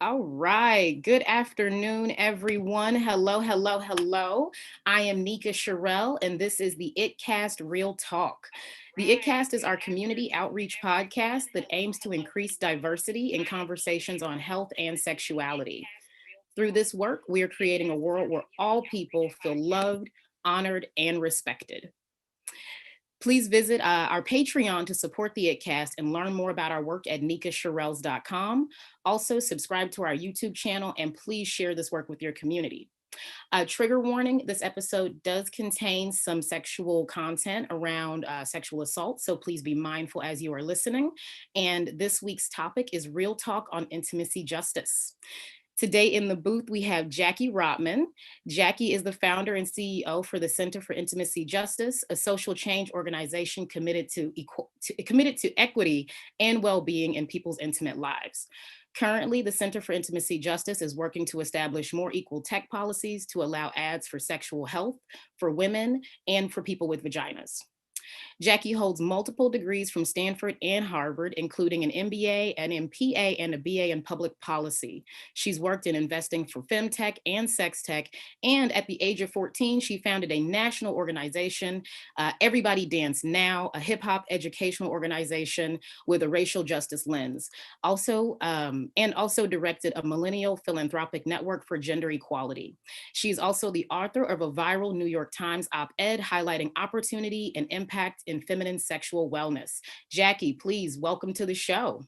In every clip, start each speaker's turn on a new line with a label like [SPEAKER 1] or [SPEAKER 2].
[SPEAKER 1] All right. Good afternoon, everyone. Hello, hello, hello. I am Nika Cherrelles, and this is the ItCast Real Talk. The ItCast is our community outreach podcast that aims to increase diversity in conversations on health and sexuality. Through this work, we are creating a world where all people feel loved, honored, and respected. Please visit our Patreon to support the ItCast and learn more about our work at nikacherrelles.com. Also, subscribe to our YouTube channel and please share this work with your community. Trigger warning, this episode does contain some sexual content around sexual assault, so please be mindful as you are listening. And this week's topic is Real Talk on Intimacy Justice. Today in the booth, we have Jackie Rotman. Jackie is the founder and CEO for the Center for Intimacy Justice, a social change organization committed to equity and well-being in people's intimate lives. Currently, the Center for Intimacy Justice is working to establish more equal tech policies to allow ads for sexual health for women and for people with vaginas. Jackie holds multiple degrees from Stanford and Harvard, including an MBA, an MPA, and a BA in public policy. She's worked in investing for femtech and sex tech, and at the age of 14, she founded a national organization, Everybody Dance Now, a hip hop educational organization with a racial justice lens. Also directed a millennial philanthropic network for gender equality. She's also the author of a viral New York Times op-ed highlighting opportunity and impact in feminine sexual wellness. Jackie, please welcome to the show.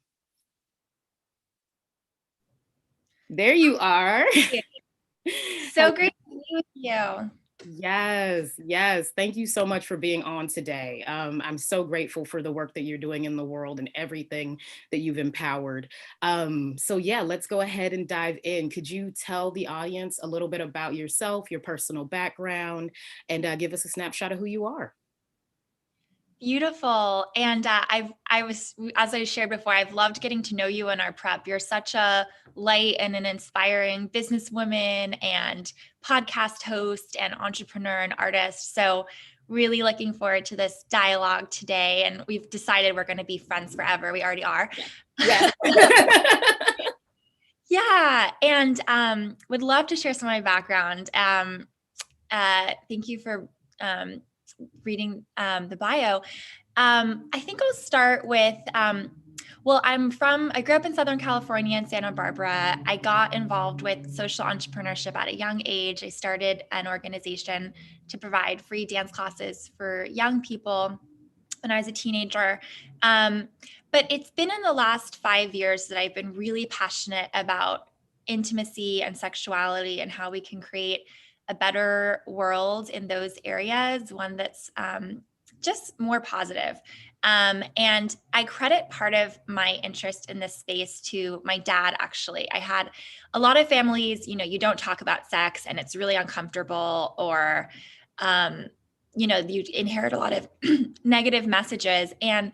[SPEAKER 1] There you are.
[SPEAKER 2] So great to be with you.
[SPEAKER 1] Yes. Thank you so much for being on today. I'm so grateful for the work that you're doing in the world and everything that you've empowered. So yeah, let's go ahead and dive in. Could you tell the audience a little bit about yourself, your personal background, and give us a snapshot of who you are?
[SPEAKER 2] Beautiful. And I was, as I shared before, I've loved getting to know you in our prep. You're such a light and an inspiring businesswoman and podcast host and entrepreneur and artist. So really looking forward to this dialogue today. And we've decided we're going to be friends forever. We already are.
[SPEAKER 1] Yeah.
[SPEAKER 2] Yeah. And would love to share some of my background. Thank you for reading the bio. I think I'll start with, I grew up in Southern California in Santa Barbara. I got involved with social entrepreneurship at a young age. I started an organization to provide free dance classes for young people when I was a teenager. But it's been in the last 5 years that I've been really passionate about intimacy and sexuality and how we can create a better world in those areas, one that's just more positive. And I credit part of my interest in this space to my dad, actually. I had a lot of families, you don't talk about sex and it's really uncomfortable, or, you inherit a lot of negative messages. And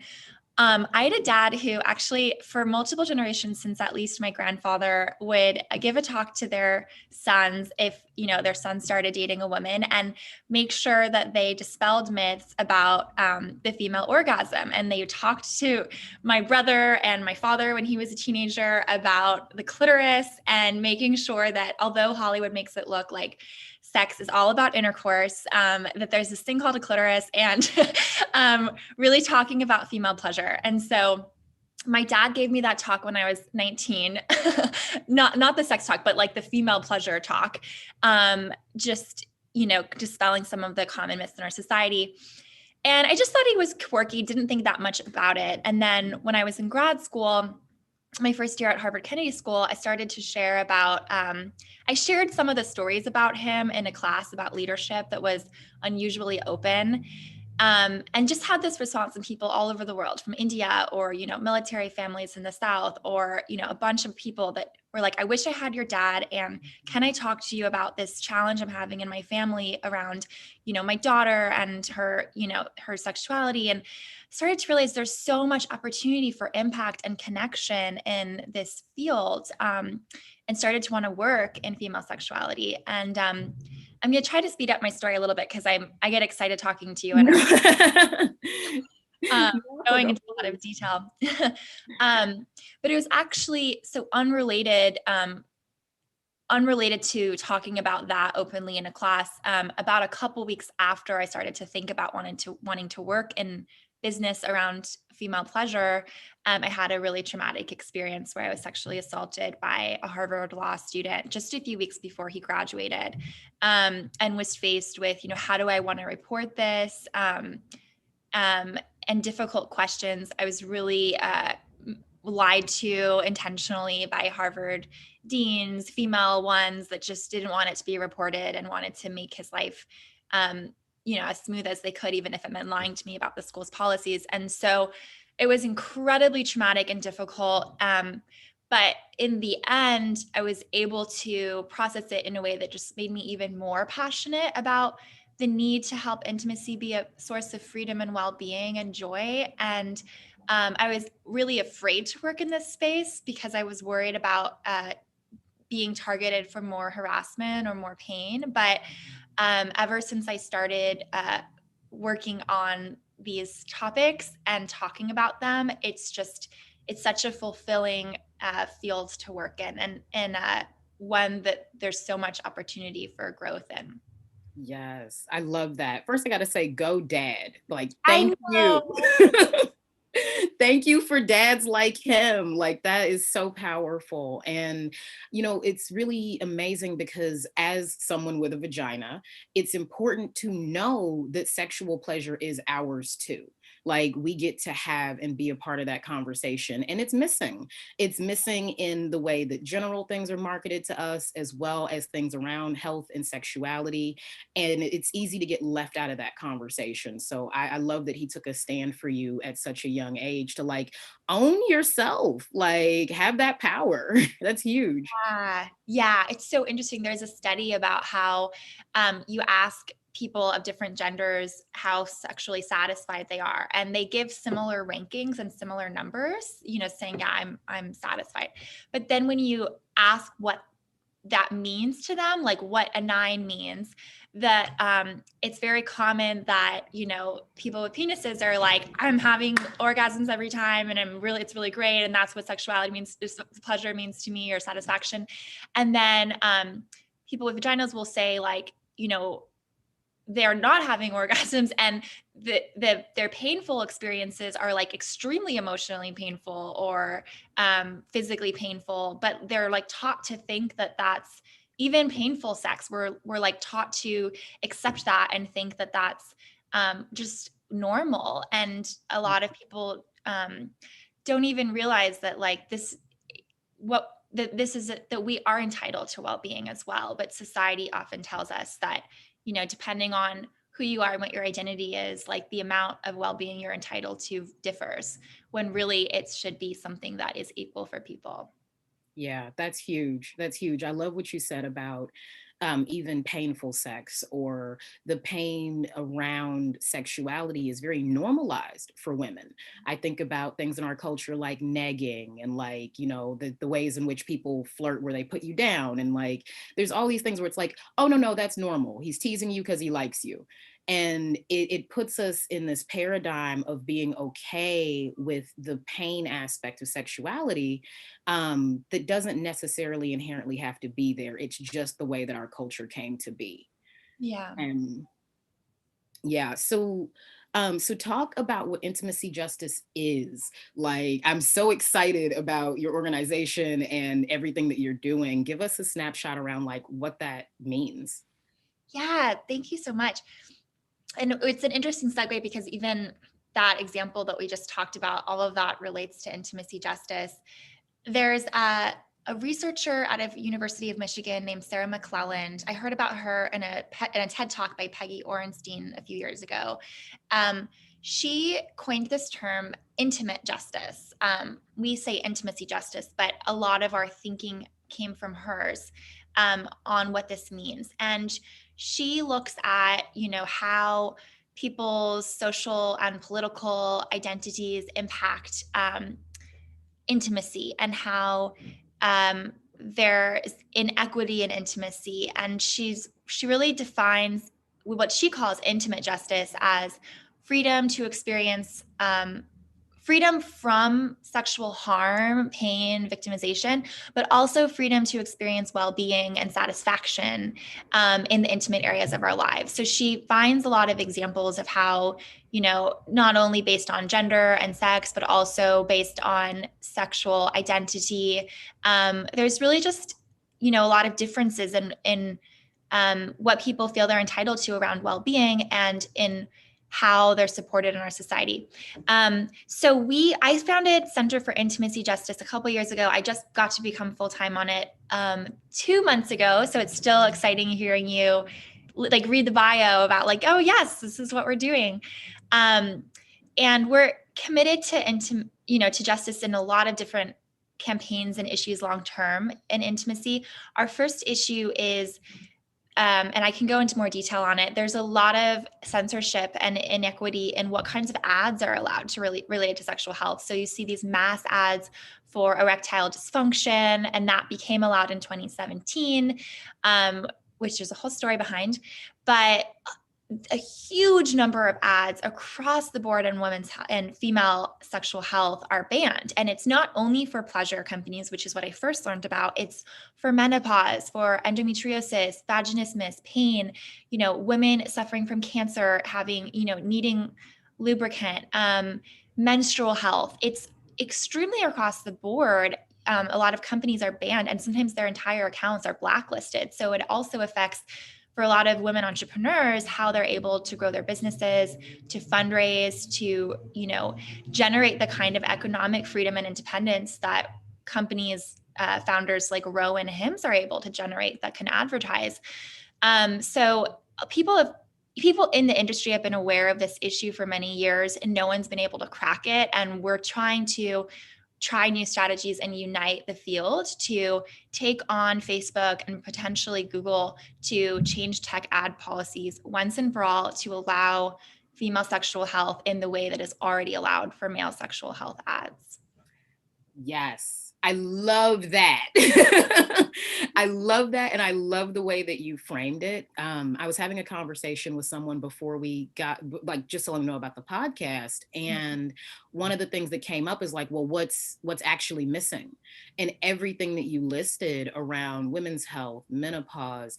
[SPEAKER 2] I had a dad who actually, for multiple generations, since at least my grandfather, would give a talk to their sons if, their son started dating a woman, and make sure that they dispelled myths about the female orgasm. And they talked to my brother and my father when he was a teenager about the clitoris, and making sure that although Hollywood makes it look like sex is all about intercourse, that there's this thing called a clitoris, and really talking about female pleasure. And so my dad gave me that talk when I was 19, not the sex talk, but like the female pleasure talk, just, dispelling some of the common myths in our society. And I just thought he was quirky, didn't think that much about it. And then when I was in grad school, my first year at Harvard Kennedy School, I started to share about, I shared some of the stories about him in a class about leadership that was unusually open, and just had this response from people all over the world, from India, or, military families in the South, or, a bunch of people that were like, I wish I had your dad. And can I talk to you about this challenge I'm having in my family around, my daughter and her, her sexuality? And started to realize there's so much opportunity for impact and connection in this field, and started to want to work in female sexuality. And I'm going to try to speed up my story a little bit because I get excited talking to you. And um,
[SPEAKER 1] No,
[SPEAKER 2] going
[SPEAKER 1] no
[SPEAKER 2] into a lot
[SPEAKER 1] worries.
[SPEAKER 2] of detail. But it was actually so unrelated to talking about that openly in a class. About a couple weeks after I started to think about wanting to work in business around female pleasure, I had a really traumatic experience where I was sexually assaulted by a Harvard law student just a few weeks before he graduated, and was faced with, how do I want to report this? And difficult questions. I was really lied to intentionally by Harvard deans, female ones that just didn't want it to be reported and wanted to make his life, as smooth as they could, even if it meant lying to me about the school's policies. And so it was incredibly traumatic and difficult. But in the end, I was able to process it in a way that just made me even more passionate about the need to help intimacy be a source of freedom and well-being and joy. And I was really afraid to work in this space because I was worried about being targeted for more harassment or more pain. But ever since I started working on these topics and talking about them, it's such a fulfilling field to work in, and one that there's so much opportunity for growth in.
[SPEAKER 1] Yes, I love that. First, I got to say, go dad. Like,
[SPEAKER 2] I
[SPEAKER 1] thank you.
[SPEAKER 2] know.
[SPEAKER 1] Thank you for dads like him. Like, that is so powerful. And, it's really amazing because as someone with a vagina, it's important to know that sexual pleasure is ours too. Like, we get to have and be a part of that conversation. And it's missing. It's missing in the way that general things are marketed to us, as well as things around health and sexuality, and it's easy to get left out of that conversation. So I love that he took a stand for you at such a young age to like own yourself, like have that power. That's huge.
[SPEAKER 2] Yeah, it's so interesting. There's a study about how you ask people of different genders how sexually satisfied they are, and they give similar rankings and similar numbers, saying, yeah, I'm satisfied. But then when you ask what that means to them, like what a 9 means, that it's very common that, people with penises are like, I'm having orgasms every time and it's really great. And that's what sexuality means, pleasure means to me, or satisfaction. And then people with vaginas will say like, they're not having orgasms, and their painful experiences are like extremely emotionally painful or physically painful, but they're like taught to think that that's even painful sex. We're like taught to accept that and think that that's just normal. And a lot of people don't even realize that like that we are entitled to well-being as well. But society often tells us that, depending on who you are and what your identity is, like the amount of well-being you're entitled to differs, when really it should be something that is equal for people.
[SPEAKER 1] Yeah, that's huge. That's huge. I love what you said about even painful sex, or the pain around sexuality is very normalized for women. I think about things in our culture like negging, and like, the ways in which people flirt where they put you down. And like, there's all these things where it's like, oh, no, no, that's normal. He's teasing you because he likes you. And it puts us in this paradigm of being okay with the pain aspect of sexuality, that doesn't necessarily inherently have to be there. It's just the way that our culture came to be.
[SPEAKER 2] Yeah.
[SPEAKER 1] And yeah, so talk about what intimacy justice is. Like, I'm so excited about your organization and everything that you're doing. Give us a snapshot around like what that means.
[SPEAKER 2] Yeah, thank you so much. And it's an interesting segue because even that example that we just talked about, all of that relates to intimacy justice. There's a researcher out of University of Michigan named Sarah Mcclelland. I heard about her in a TED Talk by Peggy Orenstein a few years ago. She coined this term, intimate justice. We say intimacy justice, but a lot of our thinking came from hers on what this means. And she looks at, how people's social and political identities impact intimacy, and how there is inequity in intimacy. And she really defines what she calls intimate justice as freedom to experience freedom from sexual harm, pain, victimization, but also freedom to experience well-being and satisfaction in the intimate areas of our lives. So she finds a lot of examples of how, not only based on gender and sex, but also based on sexual identity, there's really just, a lot of differences in what people feel they're entitled to around well-being and in how they're supported in our society. I founded Center for Intimacy Justice a couple years ago. I just got to become full-time on it 2 months ago. So it's still exciting hearing you read the bio about oh yes, this is what we're doing. And we're committed to justice in a lot of different campaigns and issues long-term in intimacy. Our first issue is and I can go into more detail on it. There's a lot of censorship and inequity in what kinds of ads are allowed to relate to sexual health. So you see these mass ads for erectile dysfunction, and that became allowed in 2017, which there's a whole story behind. But a huge number of ads across the board in women's and female sexual health are banned. And it's not only for pleasure companies, which is what I first learned about. It's for menopause, for endometriosis, vaginismus, pain, women suffering from cancer, having, needing lubricant, menstrual health. It's extremely across the board. A lot of companies are banned, and sometimes their entire accounts are blacklisted. So it also affects, for a lot of women entrepreneurs, how they're able to grow their businesses, to fundraise, to, generate the kind of economic freedom and independence that companies, founders like Rowan Hims are able to generate that can advertise. So people in the industry have been aware of this issue for many years, and no one's been able to crack it. And we're trying to try new strategies and unite the field to take on Facebook and potentially Google to change tech ad policies once and for all to allow female sexual health in the way that is already allowed for male sexual health ads.
[SPEAKER 1] Yes, I love that. I love that. And I love the way that you framed it. I was having a conversation with someone before we got, just to let them know about the podcast. And one of the things that came up is well, what's actually missing? And everything that you listed around women's health, menopause,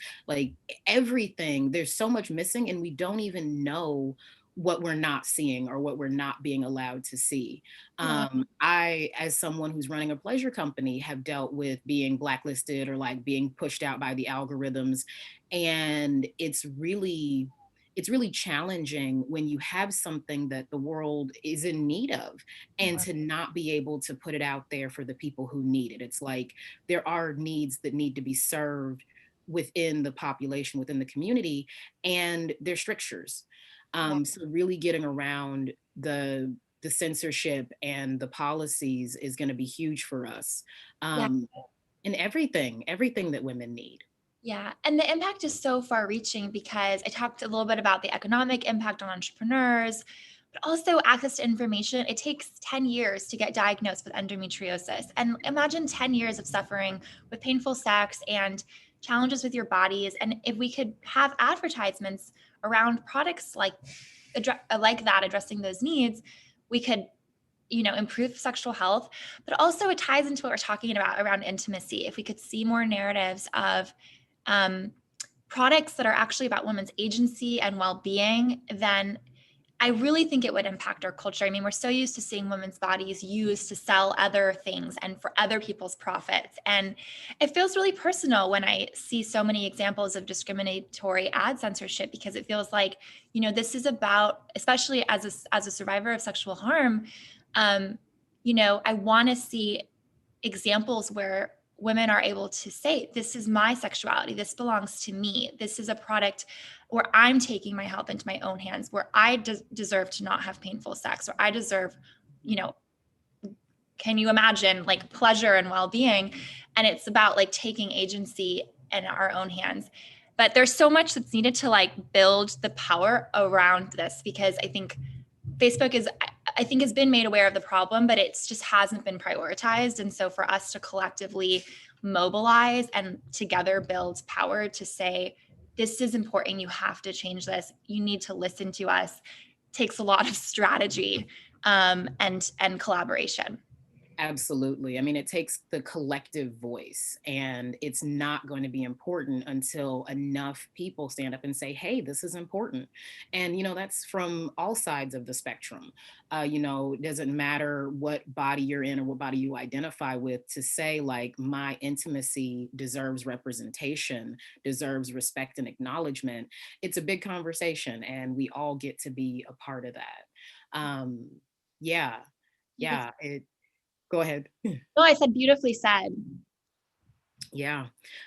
[SPEAKER 1] everything, there's so much missing, and we don't even know what we're not seeing or what we're not being allowed to see. I, as someone who's running a pleasure company, have dealt with being blacklisted or being pushed out by the algorithms. And it's really challenging when you have something that the world is in need of, and to not be able to put it out there for the people who need it. It's there are needs that need to be served within the population, within the community, and there's strictures. So really getting around the censorship and the policies is going to be huge for us. And everything that women need.
[SPEAKER 2] Yeah. And the impact is so far reaching, because I talked a little bit about the economic impact on entrepreneurs, but also access to information. It takes 10 years to get diagnosed with endometriosis. And imagine 10 years of suffering with painful sex and challenges with your bodies. And if we could have advertisements around products like that, addressing those needs, we could, improve sexual health. But also it ties into what we're talking about around intimacy. If we could see more narratives of products that are actually about women's agency and well-being, then I really think it would impact our culture. I mean, we're so used to seeing women's bodies used to sell other things and for other people's profits. And it feels really personal when I see so many examples of discriminatory ad censorship, because it feels this is about, especially as a survivor of sexual harm, I want to see examples where women are able to say, this is my sexuality, this belongs to me, this is a product where I'm taking my health into my own hands, where I deserve to not have painful sex, or I deserve, can you imagine pleasure and well-being? And it's about taking agency in our own hands. But there's so much that's needed to build the power around this, because I think Facebook has been made aware of the problem, but it just hasn't been prioritized. And so for us to collectively mobilize and together build power to say, this is important, you have to change this, you need to listen to us, takes a lot of strategy and collaboration.
[SPEAKER 1] Absolutely. I mean, it takes the collective voice, and it's not going to be important until enough people stand up and say, hey, this is important. And, that's from all sides of the spectrum. It doesn't matter what body you're in or what body you identify with, to say, like, my intimacy deserves representation, deserves respect and acknowledgement. It's a big conversation, and we all get to be a part of that. Yeah. Yeah. Go ahead.
[SPEAKER 2] No, I said beautifully said.
[SPEAKER 1] Yeah.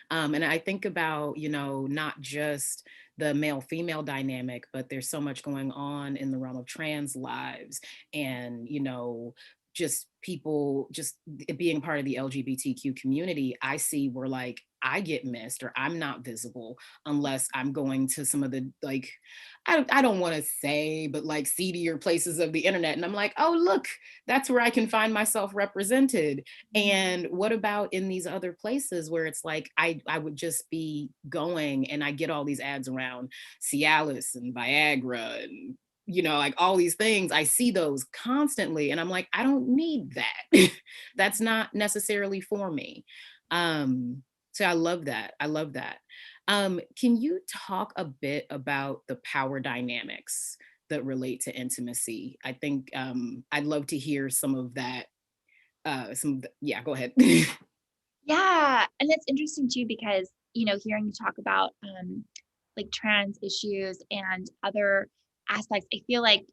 [SPEAKER 1] And I think about, not just the male female dynamic, but there's so much going on in the realm of trans lives, and, just people just being part of the LGBTQ community. I see where, like, I get missed, or I'm not visible unless I'm going to some of the, like, I don't want to say, but like seedier places of the internet. And I'm like, oh, look, that's where I can find myself represented. And what about in these other places where it's like I would just be going and I get all these ads around Cialis and Viagra and, like all these things. I see those constantly, and I'm like, I don't need that. That's not necessarily for me. So I love that. I love that. Can you talk a bit about the power dynamics that relate to intimacy? I think I'd love to hear some of that. Yeah, go ahead.
[SPEAKER 2] Yeah, and it's interesting too because, hearing you talk about like trans issues and other aspects, I feel like,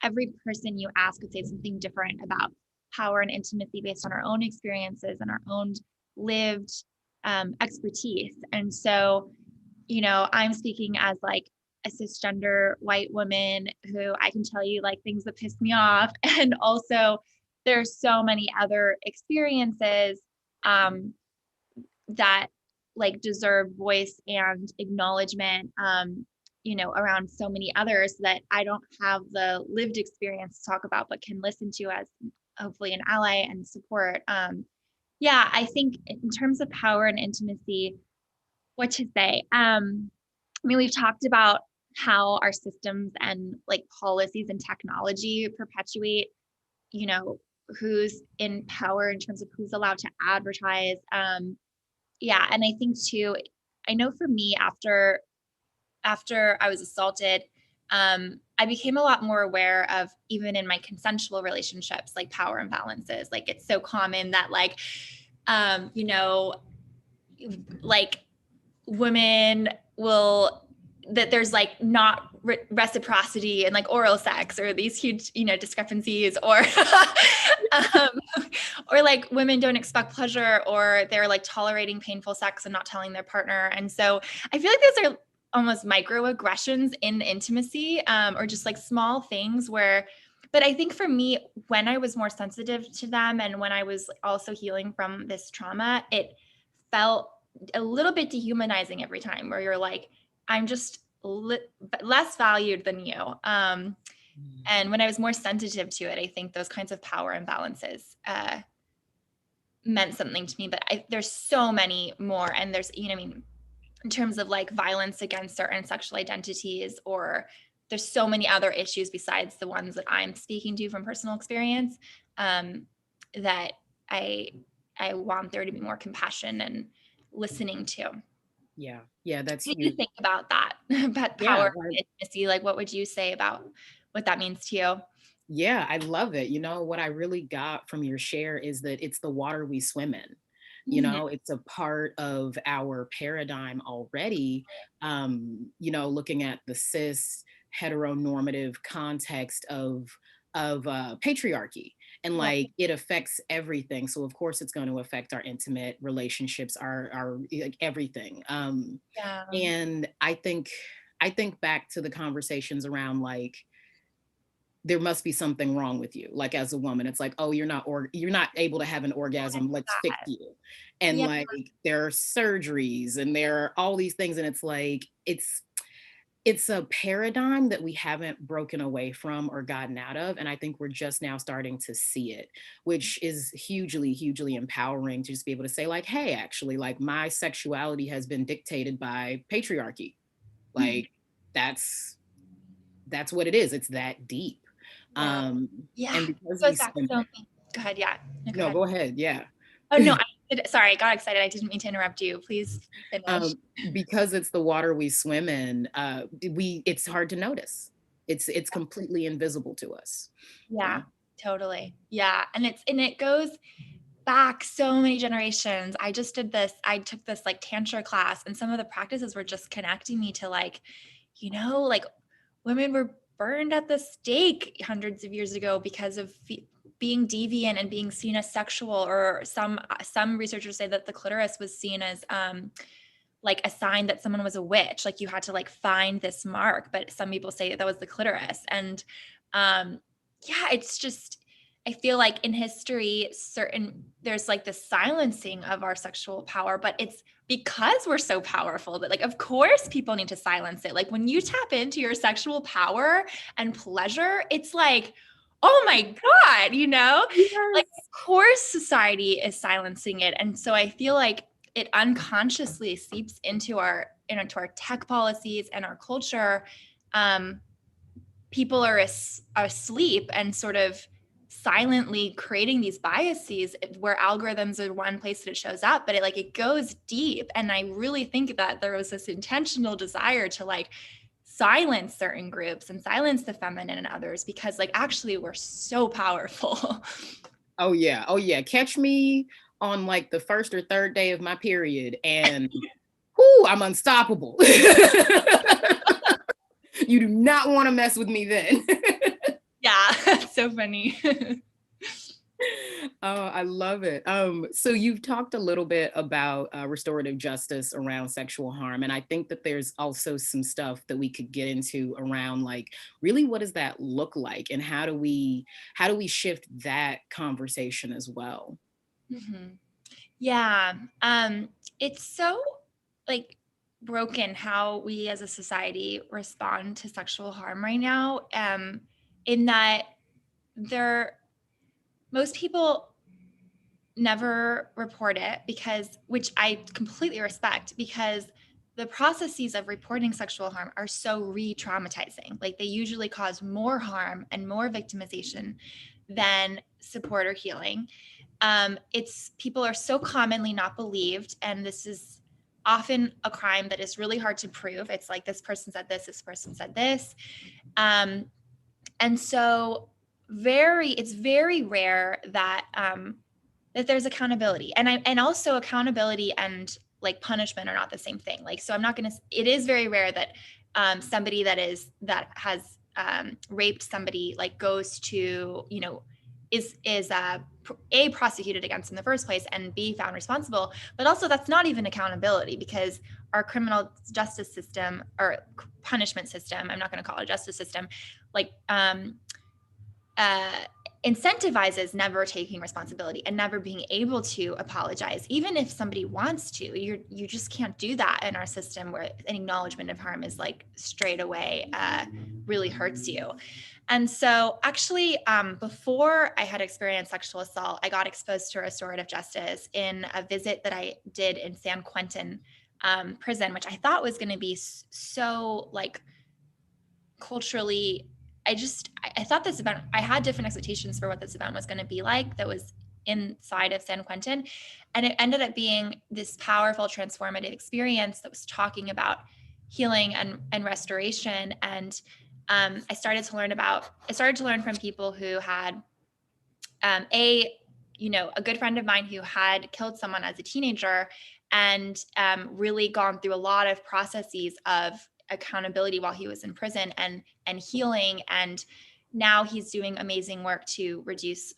[SPEAKER 2] every person you ask would say something different about power and intimacy based on our own experiences and our own lived expertise. And so, I'm speaking as like a cisgender white woman who I can tell you like things that piss me off. And also there's so many other experiences um, that like deserve voice and acknowledgement, around so many others that I don't have the lived experience to talk about, but can listen to as hopefully an ally and support. Yeah, I think in terms of power and intimacy, what to say? I mean, we've talked about how our systems and like policies and technology perpetuate, you know, who's in power in terms of who's allowed to advertise. Yeah, and I think too, I know for me after I was assaulted, I became a lot more aware of, even in my consensual relationships, like power imbalances. Like it's so common that you know, like women will, that there's like not reciprocity and like oral sex, or these huge, discrepancies, or um, or like women don't expect pleasure, or they're like tolerating painful sex and not telling their partner. And so I feel like those are almost microaggressions in intimacy, or just like small things where, but I think for me, when I was more sensitive to them and when I was also healing from this trauma, it felt a little bit dehumanizing every time, where you're like, I'm just less valued than you. And when I was more sensitive to it, I think those kinds of power imbalances meant something to me. But there's so many more. And there's, I mean, in terms of like violence against certain sexual identities, or there's so many other issues besides the ones that I'm speaking to from personal experience, that I want there to be more compassion and listening to.
[SPEAKER 1] Yeah, that's
[SPEAKER 2] What do you
[SPEAKER 1] huge.
[SPEAKER 2] think about that? About
[SPEAKER 1] Yeah,
[SPEAKER 2] power and intimacy? Like, what would you say about what that means to you?
[SPEAKER 1] yeah, I love it. What I really got from your share is that it's the water we swim in.
[SPEAKER 2] Mhm.
[SPEAKER 1] It's a part of our paradigm already. Looking at the cis heteronormative context of patriarchy, and
[SPEAKER 2] Right.
[SPEAKER 1] like it affects everything. So of course it's going to affect our intimate relationships, our like everything.
[SPEAKER 2] Yeah.
[SPEAKER 1] And I think back to the conversations around, like, there must be something wrong with you, like as a woman. It's like, oh, you're not able to have an orgasm, let's fix you. And
[SPEAKER 2] Yeah.
[SPEAKER 1] like there are surgeries and there are all these things, and it's like it's a paradigm that we haven't broken away from or gotten out of, and I think we're just now starting to see it, which is hugely, hugely empowering, to just be able to say, like, hey, actually, like, my sexuality has been dictated by patriarchy.
[SPEAKER 2] Mhm.
[SPEAKER 1] Like, that's that's what it is. It's that deep.
[SPEAKER 2] Yeah.
[SPEAKER 1] Um,
[SPEAKER 2] Yeah.
[SPEAKER 1] and because we
[SPEAKER 2] Goes back
[SPEAKER 1] swim,
[SPEAKER 2] so go ahead. Yeah. No, go
[SPEAKER 1] no,
[SPEAKER 2] ahead.
[SPEAKER 1] go ahead. Yeah.
[SPEAKER 2] Oh no, sorry, I got excited. I didn't mean to interrupt you. Please finish.
[SPEAKER 1] Because it's the water we swim in, it's hard to notice. It's completely invisible to us.
[SPEAKER 2] Yeah,
[SPEAKER 1] Yeah.
[SPEAKER 2] totally. Yeah. And it goes back so many generations. I took this like tantra class, and some of the practices were just connecting me to like, like women were burned at the stake hundreds of years ago because of being deviant and being seen as sexual, or some researchers say that the clitoris was seen as like a sign that someone was a witch, like you had to like find this mark, but some people say that was the clitoris. And yeah, it's just, I feel like in history, there's like the silencing of our sexual power, but it's because we're so powerful that like, of course people need to silence it. Like when you tap into your sexual power and pleasure, it's like, oh my God, like
[SPEAKER 1] Yes.
[SPEAKER 2] of course society is silencing it. And so I feel like it unconsciously seeps into our tech policies and our culture. People are asleep and sort of silently creating these biases where algorithms are one place that it shows up, but it goes deep. And I really think that there was this intentional desire to like silence certain groups and silence the feminine and others, because like actually we're so powerful.
[SPEAKER 1] Oh yeah. Oh yeah. Catch me on like the first or third day of my period, and whoo, I'm unstoppable. You do not want to mess with me then.
[SPEAKER 2] Yeah, that's so funny.
[SPEAKER 1] Oh, I love it. So you've talked a little bit about restorative justice around sexual harm, and I think that there's also some stuff that we could get into around like really what does that look like, and how do we shift that conversation as well?
[SPEAKER 2] Mhm. Yeah. It's so like broken how we as a society respond to sexual harm right now. In that there most people never report it, which I completely respect, because the processes of reporting sexual harm are so re-traumatizing. Like they usually cause more harm and more victimization than support or healing. It's People are so commonly not believed, and this is often a crime that is really hard to prove. It's like this person said this person said this, um, and so it's very rare that there's accountability, and also accountability and like punishment are not the same thing. Like, so I'm not gonna. It is very rare that somebody that has raped somebody like goes to is a prosecuted against in the first place and b found responsible. But also that's not even accountability, because our criminal justice system or punishment system, I'm not going to call it a justice system, like uh, incentivizes never taking responsibility and never being able to apologize, even if somebody wants to. You just can't do that in our system, where an acknowledgement of harm is like straight away really hurts you. And so actually, before I had experienced sexual assault, I got exposed to restorative justice in a visit that I did in San Quentin prison, which I thought was going to be so like culturally. I thought this event, I had different expectations for what this event was going to be like, that was inside of San Quentin. And it ended up being this powerful, transformative experience that was talking about healing and restoration. And I started to learn from people who had a good friend of mine who had killed someone as a teenager, and really gone through a lot of processes of accountability while he was in prison and healing. And now he's doing amazing work to reduce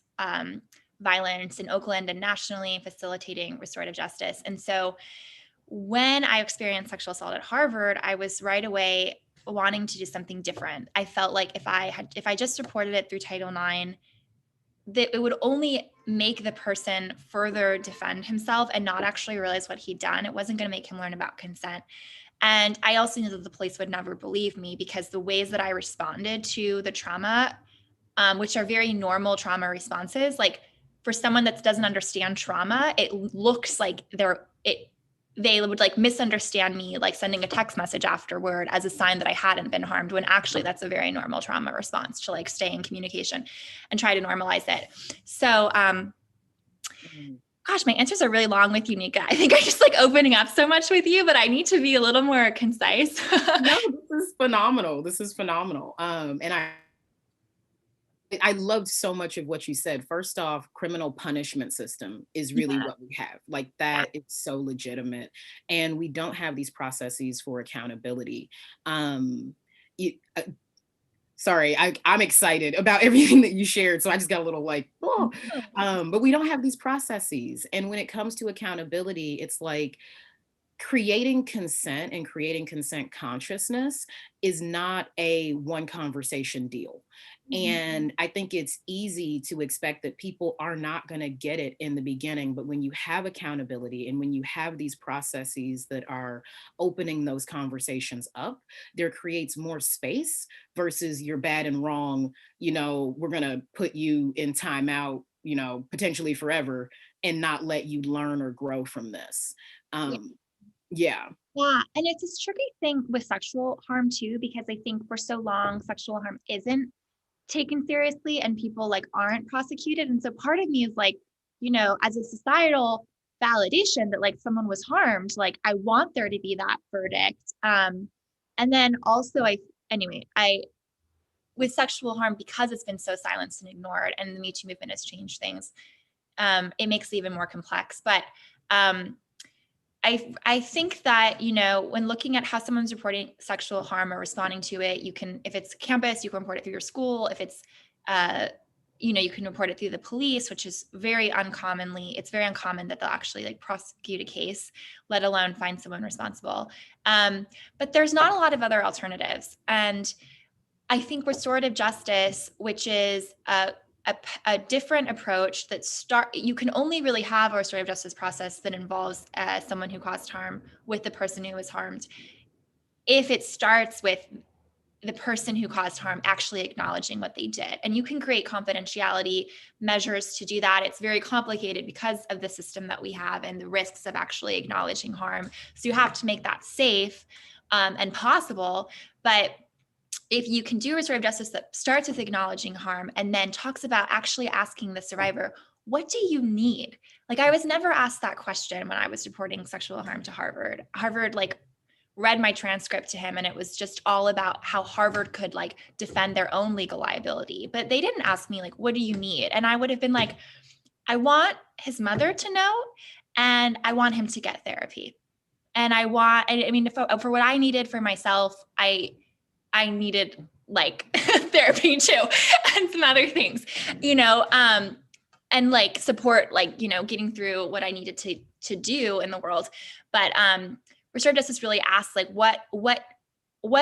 [SPEAKER 2] violence in Oakland and nationally, facilitating restorative justice. And so when I experienced sexual assault at Harvard, I was right away wanting to do something different. I felt like if I just reported it through Title IX, that it would only make the person further defend himself and not actually realize what he'd done. It wasn't going to make him learn about consent. And I also knew that the police would never believe me, because the ways that I responded to the trauma, which are very normal trauma responses, like for someone that doesn't understand trauma, it looks like they would like misunderstand me, like sending a text message afterward as a sign that I hadn't been harmed, when actually that's a very normal trauma response to like stay in communication and try to normalize it. So, gosh, my answers are really long with you, Nika. I think I just like opening up so much with you, but I need to be a little more concise.
[SPEAKER 1] No, this is phenomenal. This is phenomenal. And I loved so much of what you said. First off, criminal punishment system is really
[SPEAKER 2] Yeah.
[SPEAKER 1] what we have. Like that, it's so legitimate. And we don't have these processes for accountability. You, sorry, I'm excited about everything that you shared. So I just got a little like, oh, but we don't have these processes. And when it comes to accountability, it's like, creating consent and creating consent consciousness is not a one conversation deal. And I think it's easy to expect that people are not going to get it in the beginning. But when you have accountability and when you have these processes that are opening those conversations up, there creates more space versus you're bad and wrong. We're going to put you in timeout, potentially forever, and not let you learn or grow from this.
[SPEAKER 2] Yeah.
[SPEAKER 1] Yeah.
[SPEAKER 2] Yeah. And it's this tricky thing with sexual harm too, because I think for so long, sexual harm isn't taken seriously and people like aren't prosecuted. And so part of me is like, as a societal validation that like someone was harmed, like I want there to be that verdict. And then also I with sexual harm, because it's been so silenced and ignored and the Me Too movement has changed things, it makes it even more complex. But I think that, when looking at how someone's reporting sexual harm or responding to it, if it's campus, you can report it through your school. If it's, you can report it through the police, which is it's very uncommon that they'll actually like prosecute a case, let alone find someone responsible. But there's not a lot of other alternatives. And I think restorative justice, which is a different approach you can only really have a restorative justice process that involves someone who caused harm with the person who was harmed if it starts with the person who caused harm actually acknowledging what they did. And you can create confidentiality measures to do that. It's very complicated because of the system that we have and the risks of actually acknowledging harm. So you have to make that safe and possible. But if you can do restorative justice that starts with acknowledging harm and then talks about actually asking the survivor, what do you need? Like I was never asked that question when I was reporting sexual harm to Harvard. Harvard like read my transcript to him and it was just all about how Harvard could like defend their own legal liability. But they didn't ask me like, what do you need? And I would have been like, I want his mother to know and I want him to get therapy. And for what I needed for myself, I needed like therapy too and some other things, and like support, like, getting through what I needed to do in the world. But restorative justice really asks like, what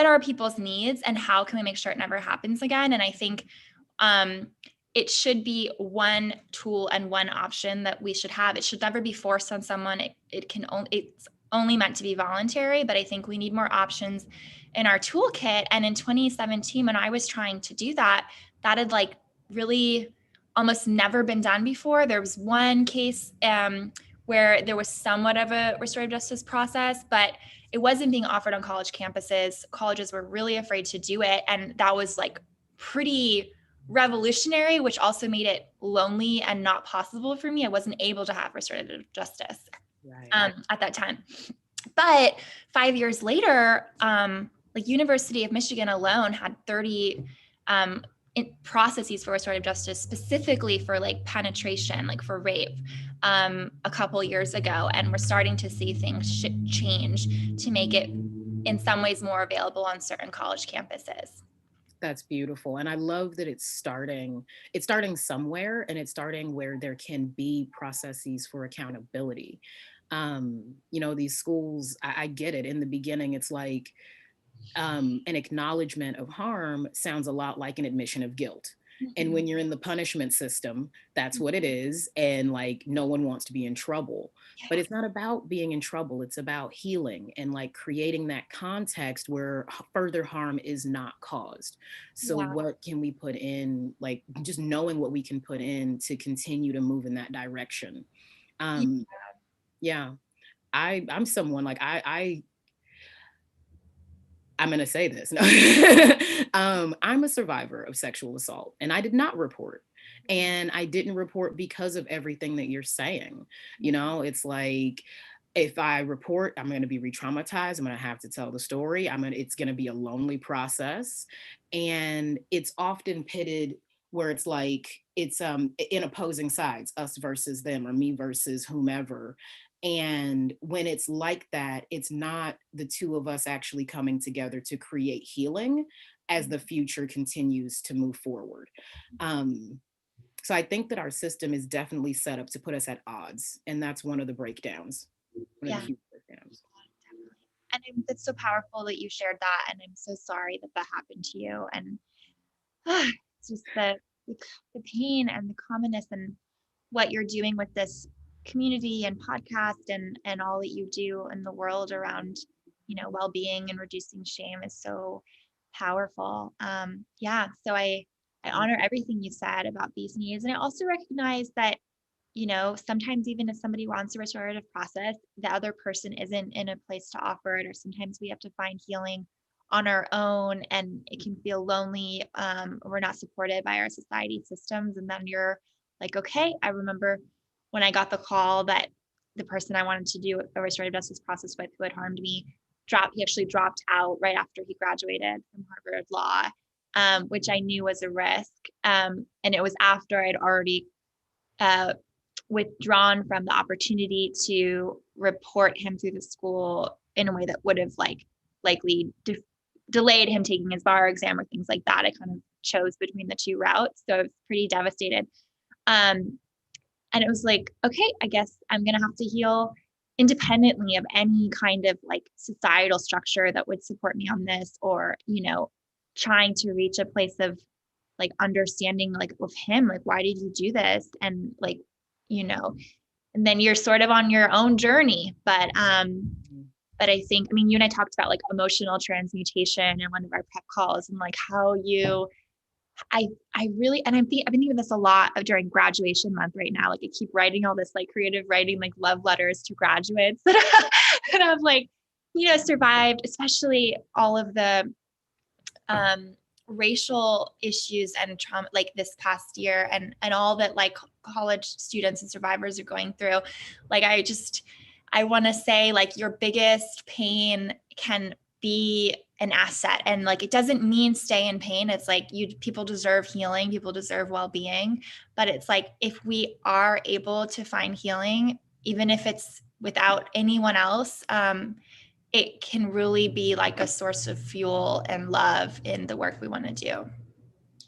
[SPEAKER 2] are people's needs and how can we make sure it never happens again? And I think it should be one tool and one option that we should have. It should never be forced on someone. It's only meant to be voluntary, but I think we need more options in our toolkit. And in 2017, when I was trying to do that had like really almost never been done before. There was one case where there was somewhat of a restorative justice process, but it wasn't being offered on college campuses. Colleges were really afraid to do it. And that was like pretty revolutionary, which also made it lonely and not possible for me. I wasn't able to have restorative justice at that time. But 5 years later, like University of Michigan alone had 30 processes for restorative justice specifically for like penetration, like for rape, a couple years ago. And we're starting to see things change to make it in some ways more available on certain college campuses.
[SPEAKER 1] That's beautiful. And I love that it's starting somewhere, and it's starting where there can be processes for accountability. These schools, I get it. In the beginning, it's like an acknowledgement of harm sounds a lot like an admission of guilt. And when you're in the punishment system, that's what it is. And like, no one wants to be in trouble, but it's not about being in trouble. It's about healing and like creating that context where further harm is not caused. So what can we put in, like just knowing what we can put in to continue to move in that direction. Yeah. I'm someone like I'm going to say this. No. I'm a survivor of sexual assault, and I did not report. And I didn't report because of everything that you're saying. You know, it's like, if I report, I'm going to be re-traumatized. I'm going to have to tell the story. It's going to be a lonely process. And it's often pitted where it's like, it's in opposing sides, us versus them, or me versus whomever. And when it's like that, it's not the two of us actually coming together to create healing as the future continues to move forward. So I think that our system is definitely set up to put us at odds. And that's one of the breakdowns, one of the
[SPEAKER 2] Yeah,
[SPEAKER 1] huge breakdowns.
[SPEAKER 2] definitely. And it's so powerful that you shared that. And I'm so sorry that that happened to you. And it's just the pain and the commonness and what you're doing with this community and podcast and all that you do in the world around, well-being and reducing shame is so powerful. Yeah. So I honor everything you said about these needs. And I also recognize that, sometimes even if somebody wants a restorative process, the other person isn't in a place to offer it, or sometimes we have to find healing on our own and it can feel lonely. We're not supported by our society systems. And then you're like, okay, I remember when I got the call that the person I wanted to do a restorative justice process with who had harmed me he actually dropped out right after he graduated from Harvard Law, which I knew was a risk. And it was after I'd already withdrawn from the opportunity to report him through the school in a way that would have likely delayed him taking his bar exam or things like that. I kind of chose between the two routes. So I was pretty devastated. And it was like, okay, I guess I'm going to have to heal independently of any kind of societal structure that would support me on this, or, trying to reach a place of understanding with him, why did you do this? And and then you're sort of on your own journey. But I think, you and I talked about emotional transmutation in one of our prep calls, and how you, I really, and I've been doing this a lot during graduation month right now. I keep writing all this creative writing, love letters to graduates that have survived, especially all of the racial issues and trauma this past year, and all that college students and survivors are going through. I want to say your biggest pain can be an asset, and it doesn't mean stay in pain. It's people deserve healing, people deserve well-being, but it's if we are able to find healing, even if it's without anyone else, it can really be a source of fuel and love in the work we want to do.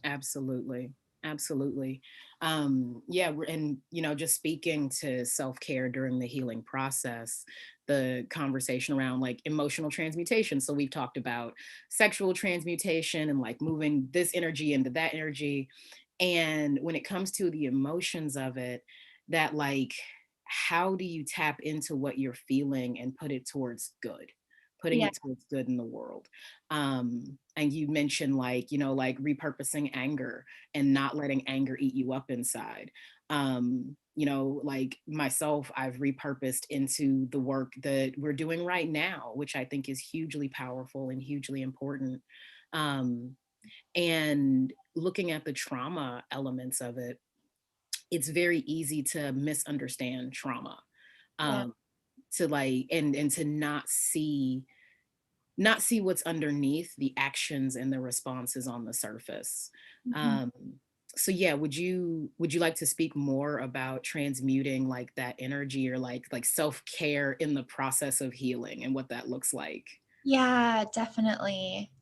[SPEAKER 1] Absolutely. Absolutely. Yeah. And, just speaking to self-care during the healing process, the conversation around emotional transmutation. So we've talked about sexual transmutation and moving this energy into that energy. And when it comes to the emotions of it, that how do you tap into what you're feeling and put it towards good? Putting
[SPEAKER 2] Yeah.
[SPEAKER 1] it towards good in the world. And you mentioned repurposing anger and not letting anger eat you up inside. Myself, I've repurposed into the work that we're doing right now, which I think is hugely powerful and hugely important. And looking at the trauma elements of it, it's very easy to misunderstand trauma.
[SPEAKER 2] Yeah.
[SPEAKER 1] To and to not see what's underneath the actions and the responses on the surface.
[SPEAKER 2] Mm-hmm.
[SPEAKER 1] So yeah, would you like to speak more about transmuting that energy, or self-care in the process of healing and what that looks like?
[SPEAKER 2] Yeah, definitely.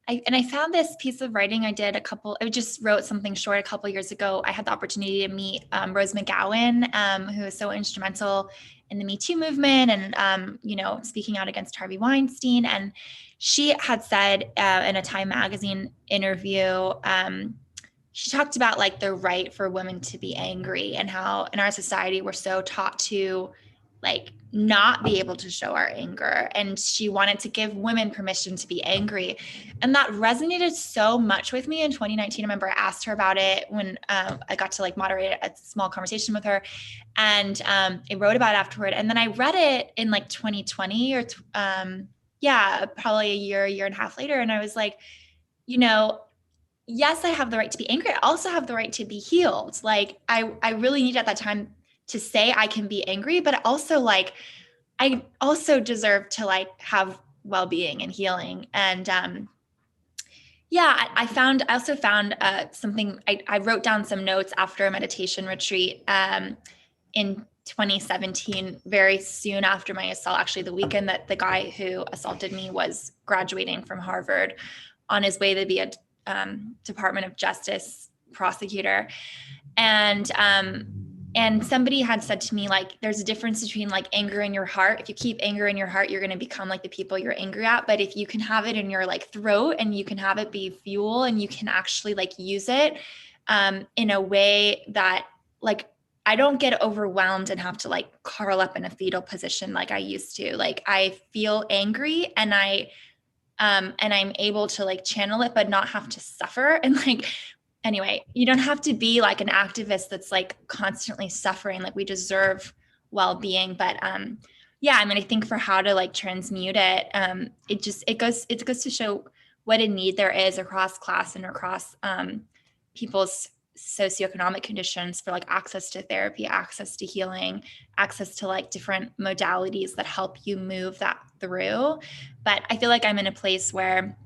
[SPEAKER 2] I found this piece of writing I just wrote something short a couple years ago. I had the opportunity to meet Rose Mcgowan, who is so instrumental in the Me Too movement and, speaking out against Harvey Weinstein. And she had said in a Time magazine interview, she talked about the right for women to be angry, and how in our society we're so taught to like not be able to show our anger. And she wanted to give women permission to be angry. And that resonated so much with me in 2019. I remember I asked her about it when I got to like moderate a small conversation with her, and I wrote about it afterward. And then I read it in like 2020 or probably a year and a half later. And I was like, yes, I have the right to be angry. I also have the right to be healed. Like I really need at that time to say I can be angry, but also like, I also deserve to like have well-being and healing. And I also found something, I wrote down some notes after a meditation retreat in 2017, very soon after my assault, actually the weekend that the guy who assaulted me was graduating from Harvard on his way to be a Department of Justice prosecutor. And somebody had said to me, like, there's a difference between like anger in your heart. If you keep anger in your heart, you're going to become like the people you're angry at. But if you can have it in your like throat and you can have it be fuel and you can actually like use it in a way that like, I don't get overwhelmed and have to like curl up in a fetal position like I used to. Like I feel angry and I'm able to like channel it, but not have to suffer. And like, anyway, you don't have to be like an activist that's like constantly suffering. Like we deserve well-being. But I think for how to like transmute it, it goes to show what a need there is across class and across people's socioeconomic conditions for like access to therapy, access to healing, access to like different modalities that help you move that through. But I feel like I'm in a place where,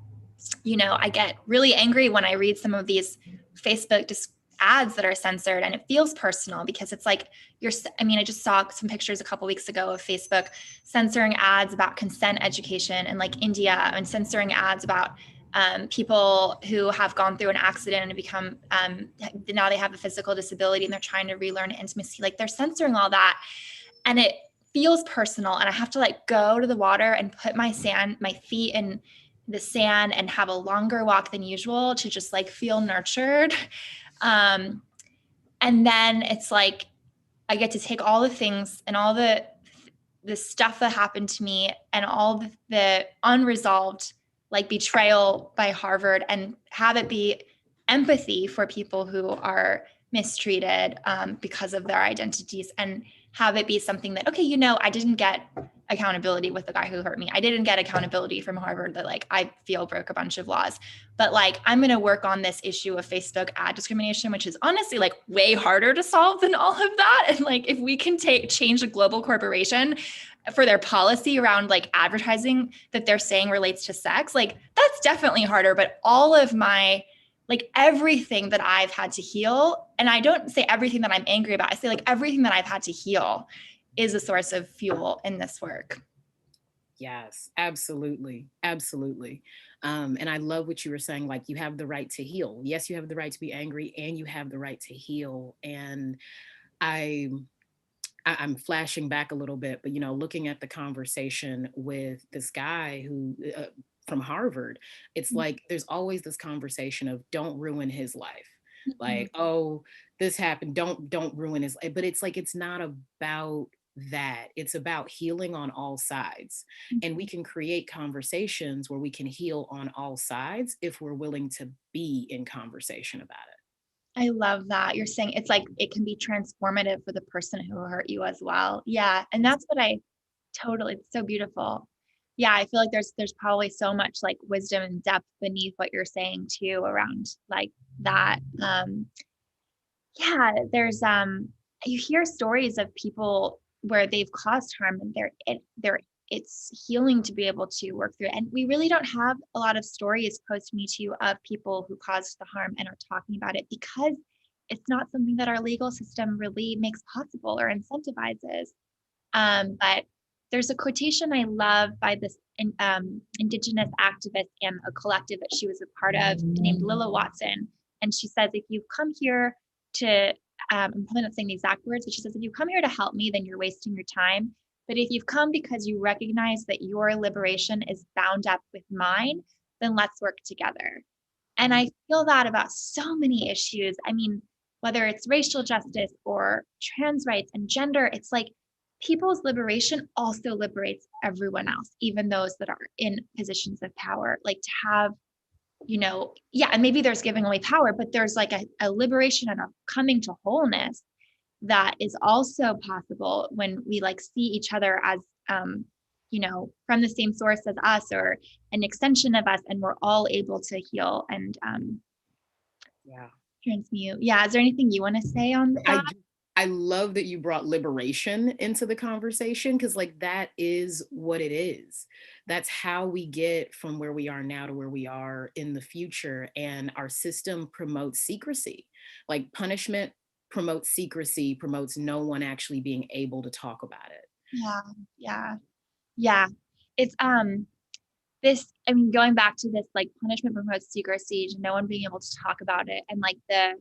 [SPEAKER 2] I get really angry when I read some of these Facebook ads that are censored, and it feels personal because it's like I just saw some pictures a couple weeks ago of Facebook censoring ads about consent education in like India, and censoring ads about people who have gone through an accident and become now they have a physical disability and they're trying to relearn intimacy. Like they're censoring all that, and it feels personal. And I have to like go to the water and put my feet in the sand and have a longer walk than usual to just like feel nurtured. And then it's like I get to take all the things and all the stuff that happened to me and all the unresolved like betrayal by Harvard and have it be empathy for people who are mistreated because of their identities, and have it be something that, okay, I didn't get accountability with the guy who hurt me. I didn't get accountability from Harvard that like I feel broke a bunch of laws, but like I'm going to work on this issue of Facebook ad discrimination, which is honestly like way harder to solve than all of that. And like if we can change a global corporation for their policy around like advertising that they're saying relates to sex, like that's definitely harder. But all of my like everything that I've had to heal, and I don't say everything that I'm angry about, I say like everything that I've had to heal is a source of fuel in this work.
[SPEAKER 1] Yes, absolutely. Absolutely. And I love what you were saying, like you have the right to heal. Yes, you have the right to be angry and you have the right to heal. And I'm flashing back a little bit, but looking at the conversation with this guy who from Harvard, it's like there's always this conversation of don't ruin his life. Like, oh, this happened, don't ruin his life. But it's like it's not about that. It's about healing on all sides. And we can create conversations where we can heal on all sides if we're willing to be in conversation about it.
[SPEAKER 2] I love that. You're saying it's like it can be transformative for the person who hurt you as well. Yeah. And that's what it's so beautiful. Yeah, I feel like there's probably so much like wisdom and depth beneath what you're saying too around like that. There's you hear stories of people where they've caused harm and it's healing to be able to work through it. And we really don't have a lot of stories post Me Too of people who caused the harm and are talking about it because it's not something that our legal system really makes possible or incentivizes. But there's a quotation I love by this Indigenous activist and a collective that she was a part of named Lilla Watson. And she says, if you've come here to, I'm probably not saying the exact words, but she says, if you come here to help me, then you're wasting your time. But if you've come because you recognize that your liberation is bound up with mine, then let's work together. And I feel that about so many issues. I mean, whether it's racial justice or trans rights and gender, it's like people's liberation also liberates everyone else, even those that are in positions of power. Like to have, and maybe there's giving away power, but there's like a liberation and a coming to wholeness that is also possible when we like see each other as, from the same source as us or an extension of us, and we're all able to heal and transmute. Yeah. Is there anything you want to say on that?
[SPEAKER 1] I love that you brought liberation into the conversation, because like that is what it is. That's how we get from where we are now to where we are in the future. And our system promotes secrecy. Like punishment promotes secrecy, promotes no one actually being able to talk about it.
[SPEAKER 2] Yeah. It's going back to this, like punishment promotes secrecy, no one being able to talk about it. And like I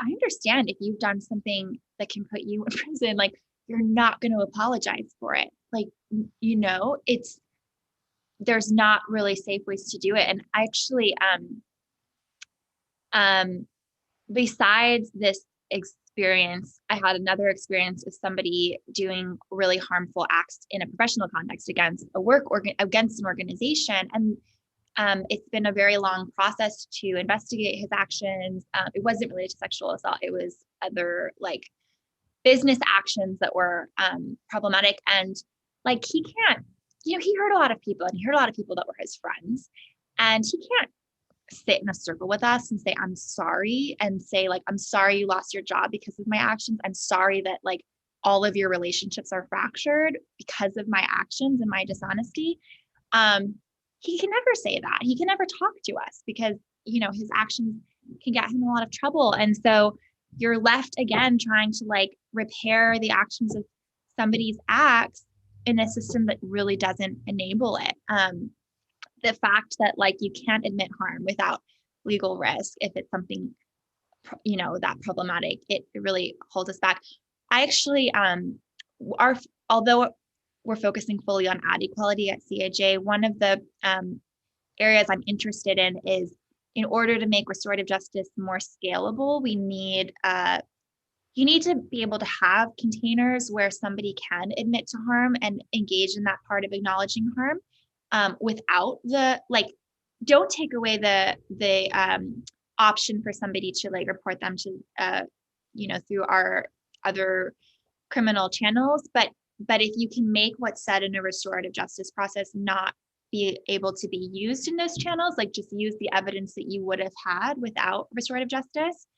[SPEAKER 2] understand if you've done something that can put you in prison, like you're not going to apologize for it. Like, there's not really safe ways to do it. And actually, besides this experience, I had another experience with somebody doing really harmful acts in a professional context against against an organization. And it's been a very long process to investigate his actions. It wasn't related to sexual assault. It was other like business actions that were problematic. And like, he can't, he hurt a lot of people, and he hurt a lot of people that were his friends. And he can't sit in a circle with us and say, I'm sorry, and say like, I'm sorry you lost your job because of my actions. I'm sorry that like all of your relationships are fractured because of my actions and my dishonesty. He can never say that. He can never talk to us because, his actions can get him in a lot of trouble. And so you're left again trying to like repair the actions of somebody's acts in a system that really doesn't enable it. The fact that like you can't admit harm without legal risk, if it's something, that problematic, it really holds us back. I actually, although we're focusing fully on ad equality at CIJ, one of the areas I'm interested in is, in order to make restorative justice more scalable, you need to be able to have containers where somebody can admit to harm and engage in that part of acknowledging harm, without don't take away the option for somebody to like report them to, through our other criminal channels. But if you can make what's said in a restorative justice process not be able to be used in those channels, like just use the evidence that you would have had without restorative justice,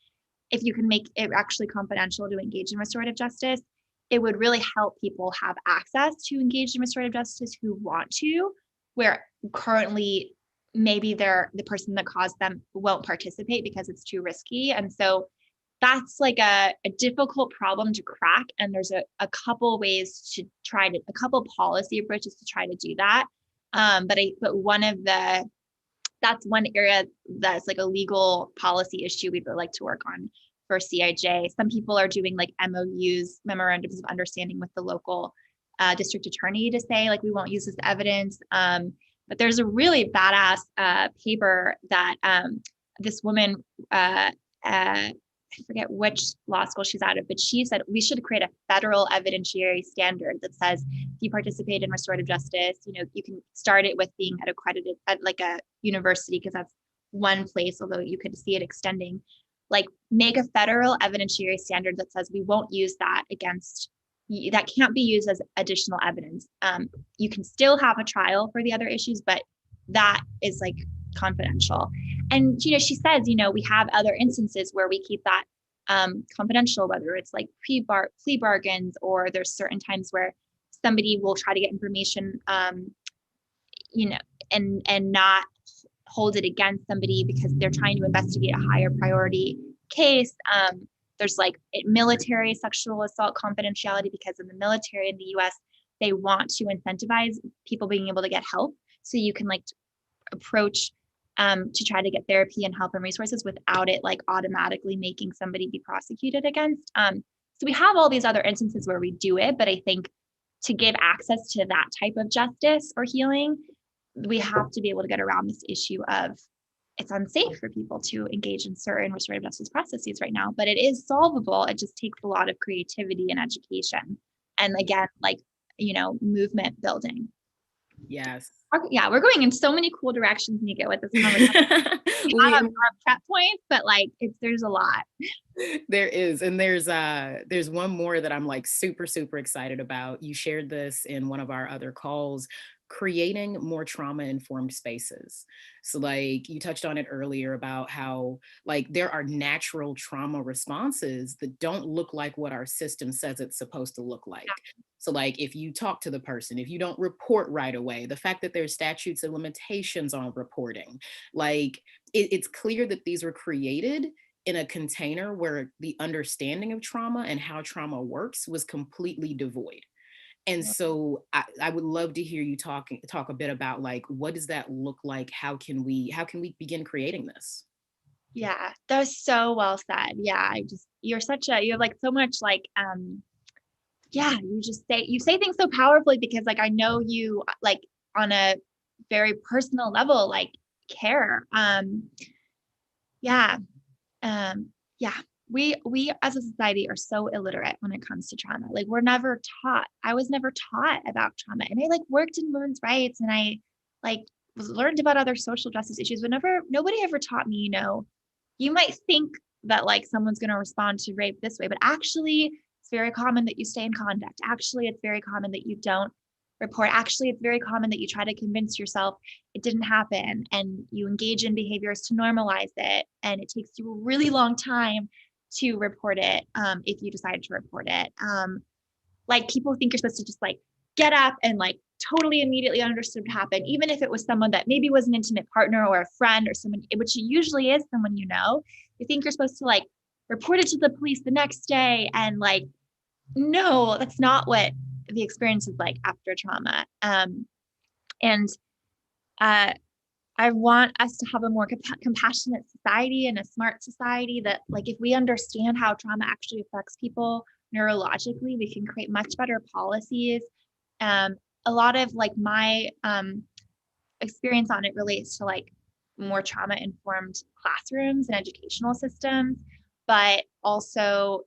[SPEAKER 2] if you can make it actually confidential to engage in restorative justice, it would really help people have access to engage in restorative justice who want to, where currently maybe the person that caused them won't participate because it's too risky. And so that's like a difficult problem to crack. And there's a couple ways to a couple policy approaches to try to do that. That's one area that's like a legal policy issue we'd like to work on for CIJ. Some people are doing like MOUs, memorandums of understanding, with the local district attorney to say like, we won't use this evidence. But there's a really badass paper that this woman, I forget which law school she's out of, but she said we should create a federal evidentiary standard that says if you participate in restorative justice, you can start it with being accredited at like a university, because that's one place, although you could see it extending. Like, make a federal evidentiary standard that says we won't use that that can't be used as additional evidence. You can still have a trial for the other issues, but that is like confidential. And, she says, we have other instances where we keep that confidential, whether it's like plea bargains, or there's certain times where somebody will try to get information, and not hold it against somebody because they're trying to investigate a higher priority case. There's like military sexual assault confidentiality, because in the military in the US, they want to incentivize people being able to get help. So you can like approach to try to get therapy and help and resources without it like automatically making somebody be prosecuted against. So we have all these other instances where we do it, but I think to give access to that type of justice or healing, we have to be able to get around this issue of it's unsafe for people to engage in certain restorative justice processes right now, but it is solvable. It just takes a lot of creativity and education. and again, like, movement building.
[SPEAKER 1] Yes.
[SPEAKER 2] Okay, yeah, we're going in so many cool directions, Nika, with this conversation. We
[SPEAKER 1] we,
[SPEAKER 2] have our prep points, but like there's a lot.
[SPEAKER 1] There is, and there's one more that I'm like super excited about. You shared this in one of our other calls, creating more trauma informed spaces. So like you touched on it earlier about how like there are natural trauma responses that don't look like what our system says it's supposed to look like. So like if you talk to the person, if you don't report right away, the fact that there's statutes and limitations on reporting, like it's clear that these were created in a container where the understanding of trauma and how trauma works was completely devoid. And so I would love to hear you talk a bit about like what does that look like? How can we begin creating this?
[SPEAKER 2] Yeah, that was so well said. Yeah, you have like so much like yeah, you say things so powerfully because like I know you like on a very personal level like care. Yeah. Yeah. We as a society are so illiterate when it comes to trauma. Like we're never taught. I was never taught about trauma. And I like worked in women's rights and I like was learned about other social justice issues, but nobody ever taught me, you might think that like someone's going to respond to rape this way, but actually it's very common that you stay in contact. Actually, it's very common that you don't report. Actually, it's very common that you try to convince yourself it didn't happen and you engage in behaviors to normalize it. And it takes you a really long time to report it if you decide to report it. Like people think you're supposed to just like get up and like totally immediately understood what happened, even if it was someone that maybe was an intimate partner or a friend or someone, which usually is someone you think you're supposed to like report it to the police the next day. And like, no, that's not what the experience is like after trauma. And I want us to have a more compassionate society and a smart society that like if we understand how trauma actually affects people neurologically, we can create much better policies. A lot of like my experience on it relates to like more trauma informed classrooms and educational systems, but also,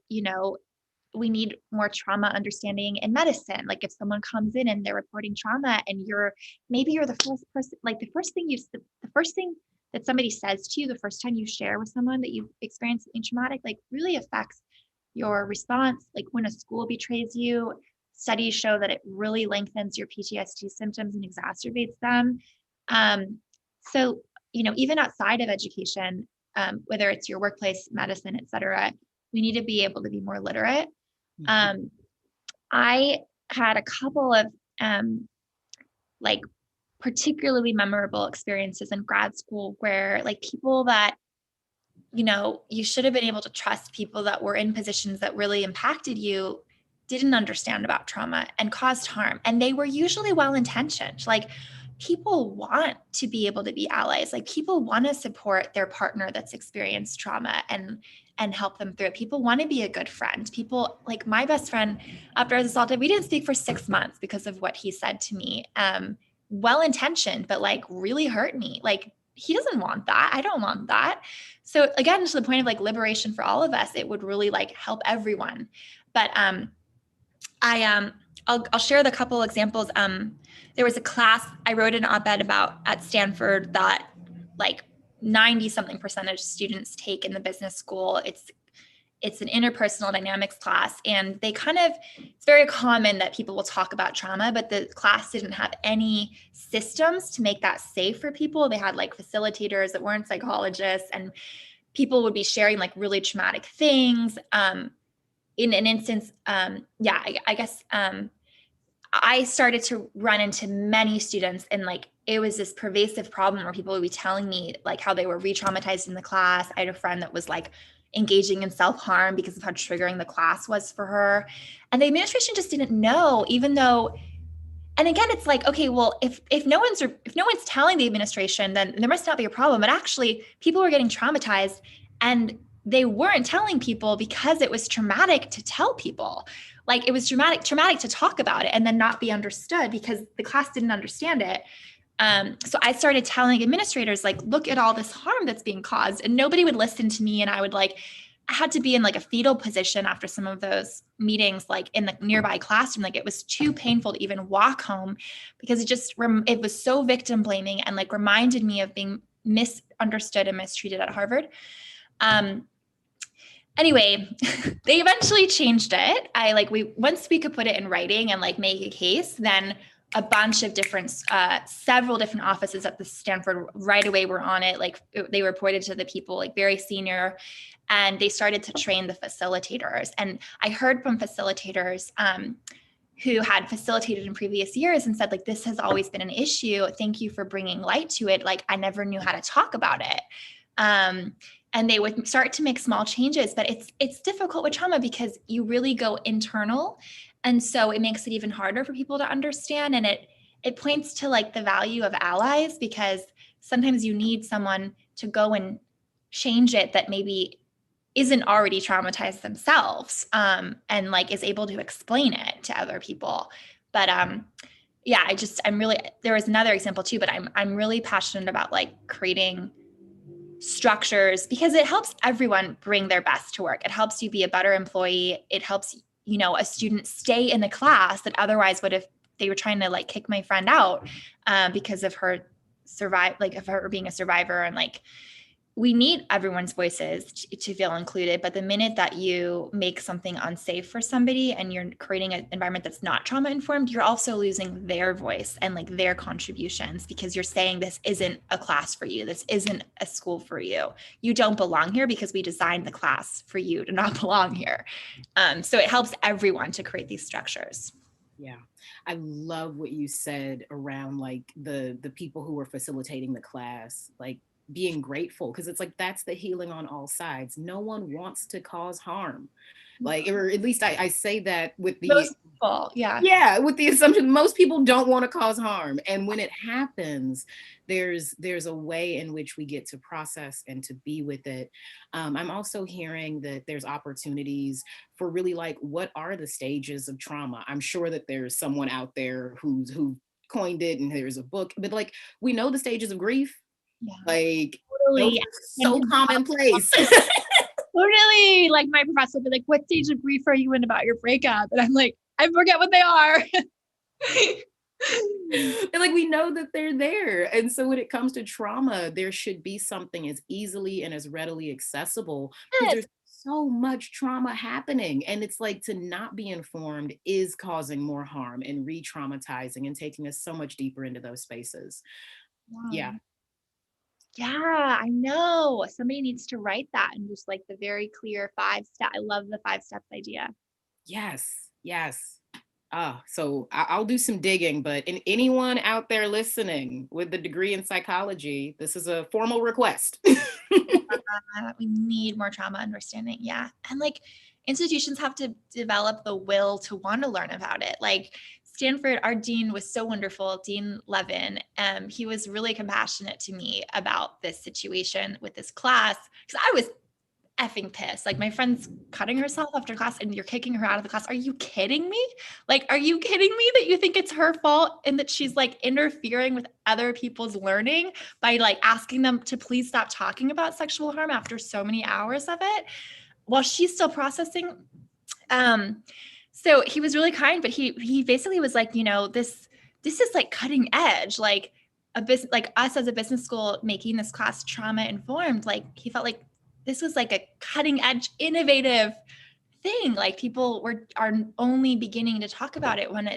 [SPEAKER 2] we need more trauma understanding in medicine. Like if someone comes in and they're reporting trauma and maybe you're the first person, like the first thing that somebody says to you, the first time you share with someone that you've experienced something traumatic, like really affects your response. Like when a school betrays you, studies show that it really lengthens your PTSD symptoms and exacerbates them. So, even outside of education, whether it's your workplace, medicine, et cetera, we need to be able to be more literate. I had a couple of like particularly memorable experiences in grad school where like people that, you should have been able to trust, people that were in positions that really impacted you, didn't understand about trauma and caused harm. And they were usually well-intentioned. Like people want to be able to be allies. Like people want to support their partner that's experienced trauma and help them through it. People want to be a good friend. People like my best friend after I was assaulted, we didn't speak for 6 months because of what he said to me. Well-intentioned, but like really hurt me. Like he doesn't want that. I don't want that. So again, to the point of like liberation for all of us, it would really like help everyone. But I'll share the couple examples. There was a class I wrote an op-ed about at Stanford that like 90 something percentage students take in the business school. It's an interpersonal dynamics class, and it's very common that people will talk about trauma, but the class didn't have any systems to make that safe for people. They had like facilitators that weren't psychologists, and people would be sharing like really traumatic things. In an instance, I guess I started to run into many students, and like it was this pervasive problem where people would be telling me like how they were re-traumatized in the class. I had a friend that was like engaging in self-harm because of how triggering the class was for her. And the administration just didn't know, even though, and again, it's like, okay, well, if no one's telling the administration, then there must not be a problem. But actually people were getting traumatized and they weren't telling people because it was traumatic to tell people. Like it was traumatic to talk about it and then not be understood because the class didn't understand it. So I started telling administrators, like, look at all this harm that's being caused, and nobody would listen to me. And I would like I had to be in like a fetal position after some of those meetings, like in the nearby classroom. Like it was too painful to even walk home because it was so victim blaming and like reminded me of being misunderstood and mistreated at Harvard. Anyway, they eventually changed it. Once we could put it in writing and like make a case, then a bunch of several different offices at the Stanford right away were on it. Like they reported to the people, like very senior, and they started to train the facilitators. And I heard from facilitators who had facilitated in previous years and said, like, this has always been an issue. Thank you for bringing light to it. Like, I never knew how to talk about it. And they would start to make small changes, but it's difficult with trauma because you really go internal. And so it makes it even harder for people to understand. And it points to like the value of allies, because sometimes you need someone to go and change it that maybe isn't already traumatized themselves, and like is able to explain it to other people. But yeah, there was another example too, but I'm really passionate about like creating structures because it helps everyone bring their best to work. It helps you be a better employee. It helps, a student stay in the class that otherwise would, if they were trying to like kick my friend out because of her of her being a survivor. And like, we need everyone's voices to feel included. But the minute that you make something unsafe for somebody and you're creating an environment that's not trauma informed, you're also losing their voice and like their contributions, because you're saying this isn't a class for you. This isn't a school for you. You don't belong here because we designed the class for you to not belong here. So it helps everyone to create these structures.
[SPEAKER 1] Yeah. I love what you said around like the people who were facilitating the class, like being grateful, because it's like that's the healing on all sides. No one wants to cause harm. Like, or at least I say that with
[SPEAKER 2] Most people,
[SPEAKER 1] yeah, with the assumption most people don't want to cause harm. And when it happens, there's a way in which we get to process and to be with it. I'm also hearing that there's opportunities for really like, what are the stages of trauma? I'm sure that there's someone out there who coined it and there's a book, but like, we know the stages of grief.
[SPEAKER 2] Yeah.
[SPEAKER 1] Like,
[SPEAKER 2] Totally.
[SPEAKER 1] those are so commonplace.
[SPEAKER 2] Totally. Like my professor would be like, what stage of grief are you in about your breakup? And I'm like, I forget what they are.
[SPEAKER 1] And like, we know that they're there. And so when it comes to trauma, there should be something as easily and as readily accessible, because there's so much trauma happening. And it's like, to not be informed is causing more harm and re-traumatizing and taking us so much deeper into those spaces.
[SPEAKER 2] Wow.
[SPEAKER 1] Yeah.
[SPEAKER 2] Yeah, I know. Somebody needs to write that and just like the very clear 5-step. I love the 5 steps idea.
[SPEAKER 1] Yes. Yes. So I'll do some digging, but anyone out there listening with the degree in psychology, this is a formal request.
[SPEAKER 2] We need more trauma understanding. Yeah. And like institutions have to develop the will to want to learn about it. Like Stanford, our dean was so wonderful, Dean Levin. He was really compassionate to me about this situation with this class, because I was effing pissed. Like my friend's cutting herself after class and you're kicking her out of the class. Are you kidding me? Like, are you kidding me that you think it's her fault and that she's like interfering with other people's learning by like asking them to please stop talking about sexual harm after so many hours of it while she's still processing? So he was really kind, but he basically was like, this is like cutting edge, like a business, like us as a business school making this class trauma informed. Like he felt like this was like a cutting edge, innovative thing. Like people are only beginning to talk about it when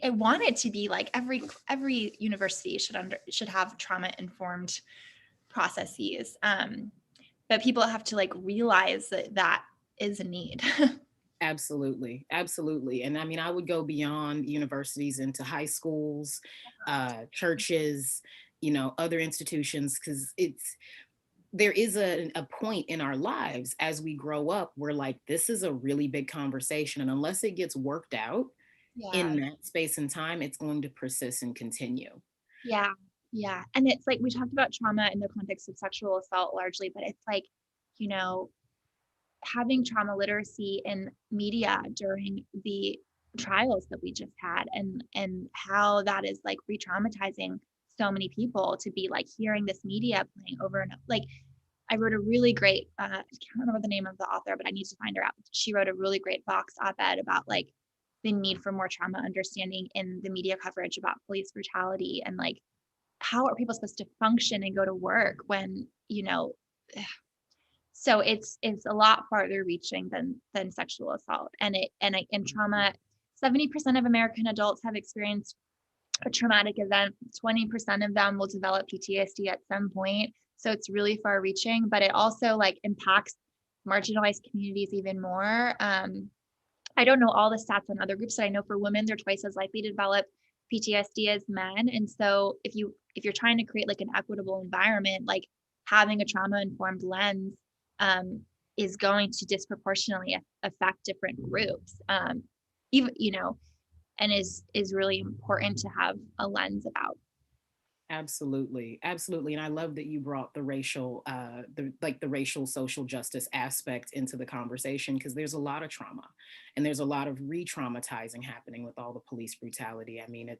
[SPEAKER 2] I want it to be like every university should have trauma informed processes. But people have to like realize that is a need.
[SPEAKER 1] Absolutely. Absolutely. And I mean, I would go beyond universities into high schools, churches, other institutions, because there is a point in our lives as we grow up where like, this is a really big conversation. And unless it gets worked out in that space and time, it's going to persist and continue.
[SPEAKER 2] Yeah. Yeah. And it's like, we talked about trauma in the context of sexual assault largely, but it's like, having trauma literacy in media during the trials that we just had, and how that is like re-traumatizing so many people to be like hearing this media playing over and over. Like, I wrote a really great, I can't remember the name of the author, but I need to find her out. She wrote a really great Vox op-ed about like the need for more trauma understanding in the media coverage about police brutality, and like, how are people supposed to function and go to work when, so it's a lot farther reaching than sexual assault. And trauma, 70% of American adults have experienced a traumatic event. 20% of them will develop PTSD at some point. So it's really far reaching, but it also like impacts marginalized communities even more. I don't know all the stats on other groups, but I know for women, they're twice as likely to develop PTSD as men. And so if you're trying to create like an equitable environment, like having a trauma-informed lens is going to disproportionately affect different groups. Even, and is really important to have a lens about.
[SPEAKER 1] Absolutely. Absolutely. And I love that you brought the racial, the racial social justice aspect into the conversation, because there's a lot of trauma and there's a lot of re-traumatizing happening with all the police brutality. I mean,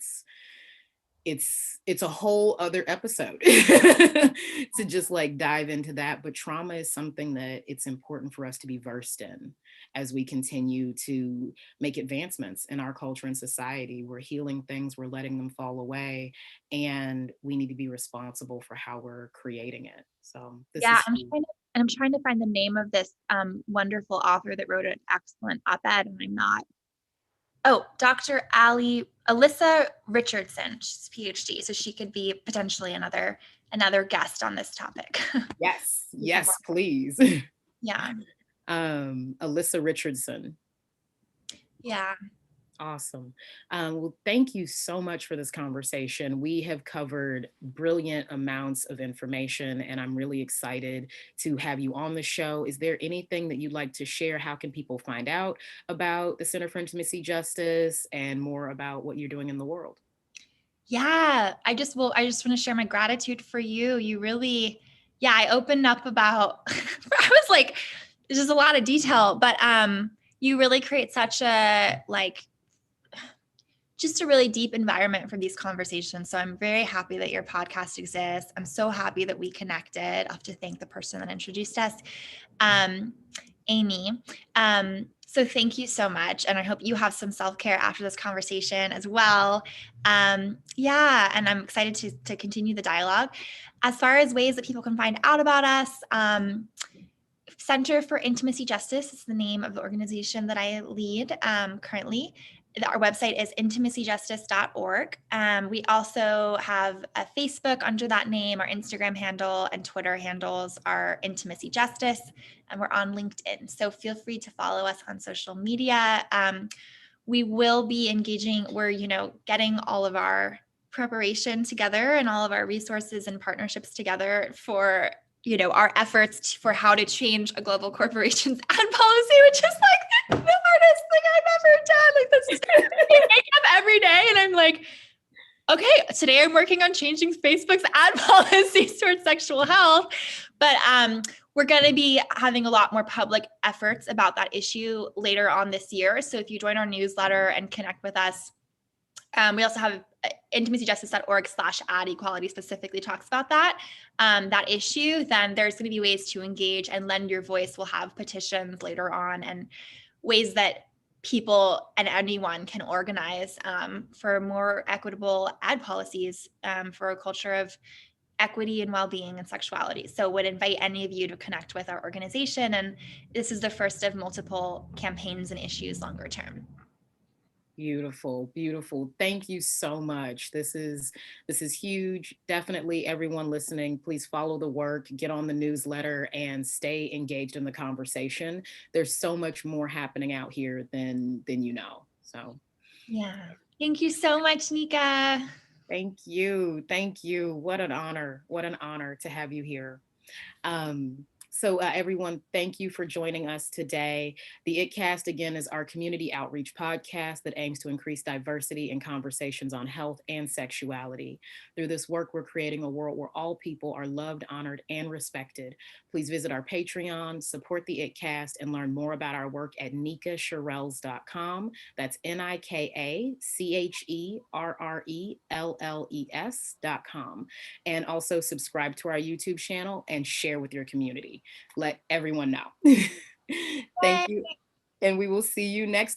[SPEAKER 1] it's a whole other episode to just like dive into that. But trauma is something that it's important for us to be versed in as we continue to make advancements in our culture and society. We're healing things, we're letting them fall away, and we need to be responsible for how we're creating it. So this
[SPEAKER 2] Yeah,
[SPEAKER 1] is
[SPEAKER 2] I'm trying to find the name of this wonderful author that wrote an excellent op-ed, and I'm not. Oh, Dr. Alyssa Richardson, she's PhD, so she could be potentially another guest on this topic.
[SPEAKER 1] yes, please.
[SPEAKER 2] Yeah.
[SPEAKER 1] Alyssa Richardson.
[SPEAKER 2] Yeah.
[SPEAKER 1] Awesome. Well, thank you so much for this conversation. We have covered brilliant amounts of information, and I'm really excited to have you on the show. Is there anything that you'd like to share? How can people find out about the Center for Intimacy Justice and more about what you're doing in the world?
[SPEAKER 2] Yeah, I just want to share my gratitude for you. You really, yeah, I opened up about, I was like, there's just a lot of detail, but you really create such a just a really deep environment for these conversations. So I'm very happy that your podcast exists. I'm so happy that we connected. I'll have to thank the person that introduced us, Amy. So thank you so much. And I hope you have some self-care after this conversation as well. Yeah, and I'm excited to continue the dialogue. As far as ways that people can find out about us, Center for Intimacy Justice is the name of the organization that I lead currently. Our website is intimacyjustice.org. We also have a Facebook under that name. Our Instagram handle and Twitter handles are Intimacy Justice, and we're on LinkedIn. So feel free to follow us on social media. We will be engaging. We're, getting all of our preparation together and all of our resources and partnerships together for our efforts for how to change a global corporation's ad policy, which is like the hardest thing I've ever done. Like, this is I wake up every day and I'm like, okay, today I'm working on changing Facebook's ad policies towards sexual health. But we're going to be having a lot more public efforts about that issue later on this year. So if you join our newsletter and connect with us, we also have intimacyjustice.org/ad equality specifically talks about that issue. Then there's going to be ways to engage and lend your voice. We'll have petitions later on and ways that people and anyone can organize for more equitable ad policies for a culture of equity and well-being and sexuality. So would invite any of you to connect with our organization. And this is the first of multiple campaigns and issues longer term.
[SPEAKER 1] Beautiful, beautiful. Thank you so much. This is huge. Definitely everyone listening, please follow the work, get on the newsletter, and stay engaged in the conversation. There's so much more happening out here than you know. So
[SPEAKER 2] yeah. Thank you so much, Nika.
[SPEAKER 1] Thank you. Thank you. What an honor. What an honor to have you here. So everyone, thank you for joining us today. The ItCast, again, is our community outreach podcast that aims to increase diversity in conversations on health and sexuality. Through this work, we're creating a world where all people are loved, honored, and respected. Please visit our Patreon, support the ItCast, and learn more about our work at NikaCherrelles.com. That's NikaCherrelles.com. And also subscribe to our YouTube channel and share with your community. Let everyone know. Thank you. And we will see you next